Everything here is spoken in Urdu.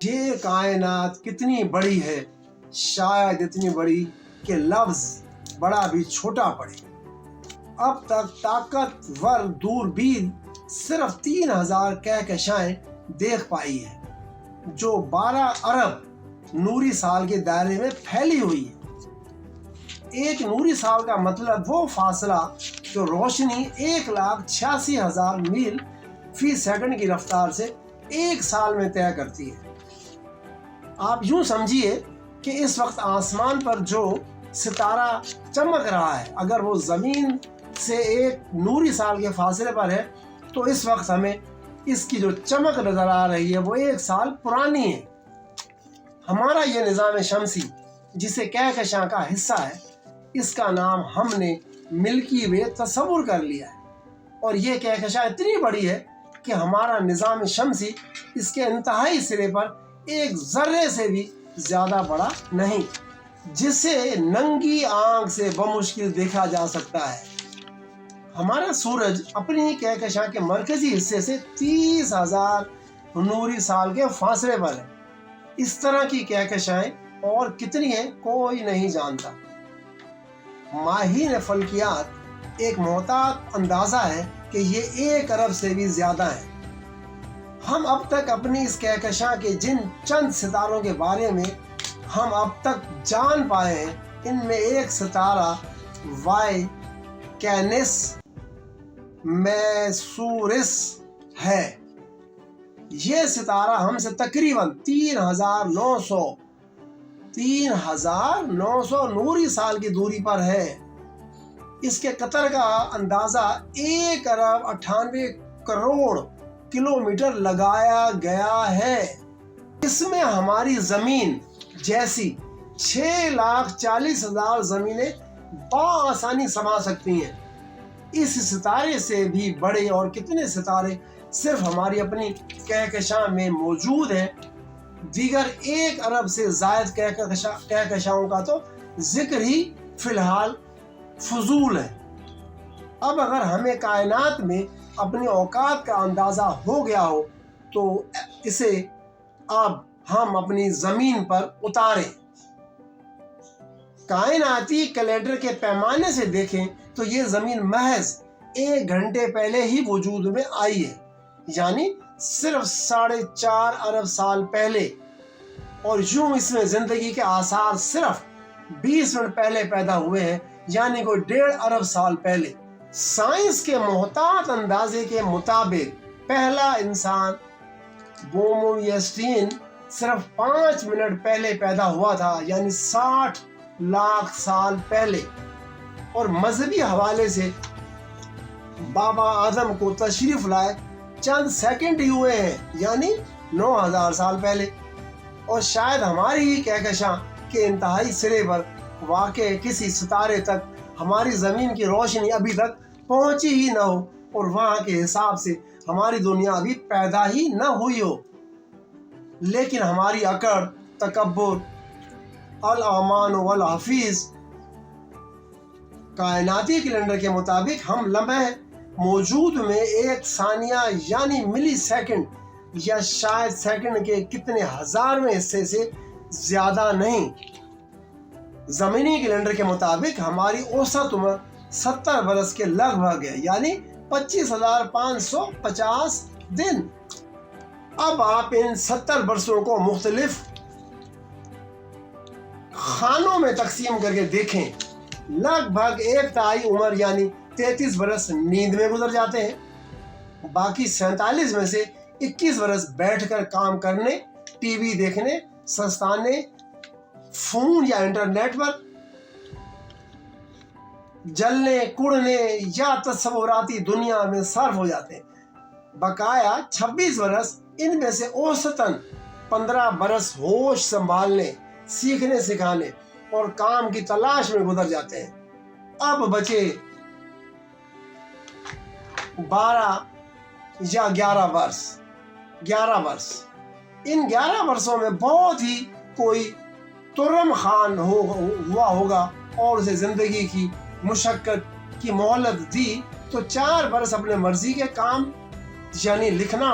یہ کائنات کتنی بڑی ہے، شاید اتنی بڑی کہ لفظ بڑا بھی چھوٹا پڑے۔ اب تک طاقتور دوربین صرف 3000 کہکشائیں دیکھ پائی ہے جو 12 ارب نوری سال کے دائرے میں پھیلی ہوئی ہے۔ ایک نوری سال کا مطلب وہ فاصلہ جو روشنی 1,86,000 میل فی سیکنڈ کی رفتار سے ایک سال میں طے کرتی ہے۔ آپ یوں سمجھیے کہ اس وقت آسمان پر جو ستارہ چمک رہا ہے، اگر وہ زمین سے ایک نوری سال کے فاصلے پر ہے تو اس وقت ہمیں اس کی جو چمک نظر آ رہی ہے وہ 1 سال پرانی ہے۔ ہمارا یہ نظام شمسی جسے کہکشاں کا حصہ ہے، اس کا نام ہم نے ملکی وے تصور کر لیا ہے، اور یہ کہکشاں اتنی بڑی ہے کہ ہمارا نظام شمسی اس کے انتہائی سرے پر ایک ذرے سے بھی زیادہ بڑا نہیں، جسے ننگی آنکھ سے بمشکل دیکھا جا سکتا ہے۔ ہمارا سورج اپنی کہکشاں کے مرکزی حصے سے 30,000 نوری سال کے فاصلے پر ہے۔ اس طرح کی کہکشائیں اور کتنی ہیں کوئی نہیں جانتا۔ ماہرین فلکیات ایک محتاط اندازہ ہے کہ یہ 1 ارب سے بھی زیادہ ہیں۔ ہم اب تک اپنی اس کہکشاں کے جن چند ستاروں کے بارے میں ہم اب تک جان پائے ہیں، ان میں ایک ستارہ وائی کینس میسورس ہے۔ یہ ستارہ ہم سے تقریباً 3,900 نوری سال کی دوری پر ہے۔ اس کے قطر کا اندازہ 1 ارب 98 کروڑ کلومیٹر لگایا گیا ہے۔ اس میں ہماری زمین جیسی 6,40,000 زمینیں بآسانی سما سکتی ہیں۔ اس ستارے سے بھی بڑے اور کتنے ستارے صرف ہماری اپنی کہکشاں میں موجود ہیں۔ دیگر 1 ارب سے زائد کہکشاؤں کا تو ذکر ہی فی الحال فضول ہے۔ اب اگر ہمیں کائنات میں اپنے اوقات کا اندازہ ہو گیا ہو تو اسے اب ہم اپنی زمین پر اتاریں۔ کائناتی کیلنڈر کے پیمانے سے دیکھیں تو یہ زمین محض 1 گھنٹے پہلے ہی وجود میں آئی ہے، یعنی صرف 4.5 ارب سال پہلے، اور یوں اس میں زندگی کے آثار صرف 20 منٹ پہلے پیدا ہوئے ہیں، یعنی کوئی 1.5 ارب سال پہلے۔ سائنس کے محتاط اندازے کے مطابق پہلا انسان ہومو ایریکٹس صرف 5 منٹ پہلے پیدا ہوا تھا، یعنی 60 لاکھ سال پہلے، اور مذہبی حوالے سے بابا آدم کو تشریف لائے چند سیکنڈ ہی ہوئے ہیں، یعنی 9,000 سال پہلے۔ اور شاید ہماری ہی کہکشاں کے انتہائی سرے پر واقع کسی ستارے تک ہماری زمین کی روشنی ابھی تک پہنچی ہی نہ ہو، اور وہاں کے حساب سے ہماری دنیا ابھی پیدا ہی نہ ہوئی ہو۔ لیکن ہماری اکڑ، تکبر، الامان والحفیظ کائناتی کیلنڈر کے مطابق ہم لمحے موجود میں 1 ثانیہ یعنی ملی سیکنڈ یا شاید سیکنڈ کے کتنے ہزارویں حصے سے زیادہ نہیں۔ زمینی کیلنڈر کے مطابق ہماری اوسط عمر 70 برس کے لگ بھگ ہے، یعنی 25,550 دن۔ اب آپ ان 70 برسوں کو مختلف خانوں میں تقسیم کر کے دیکھیں۔ لگ بھگ 1/3 عمر یعنی 33 برس نیند میں گزر جاتے ہیں، باقی 47 میں سے 21 برس بیٹھ کر کام کرنے، ٹی وی دیکھنے، سستانے، فون یا انٹرنیٹ پر جلنے کڑنے یا تصوراتی دنیا میں صرف ہو جاتے ہیں۔ بقایا 26 برس، ان میں سے اوسطاً 15 برس ہوش سنبھالنے، سیکھنے سکھانے اور کام کی تلاش میں گزر جاتے ہیں۔ اب بچے 12 یا 11 برس۔ ان 11 برسوں میں بہت ہی کوئی ترم خان ہوا ہوگا اور اسے زندگی کی مشقت کی مہلت دی تو 4 برس اپنے مرضی کے کام یعنی لکھنا،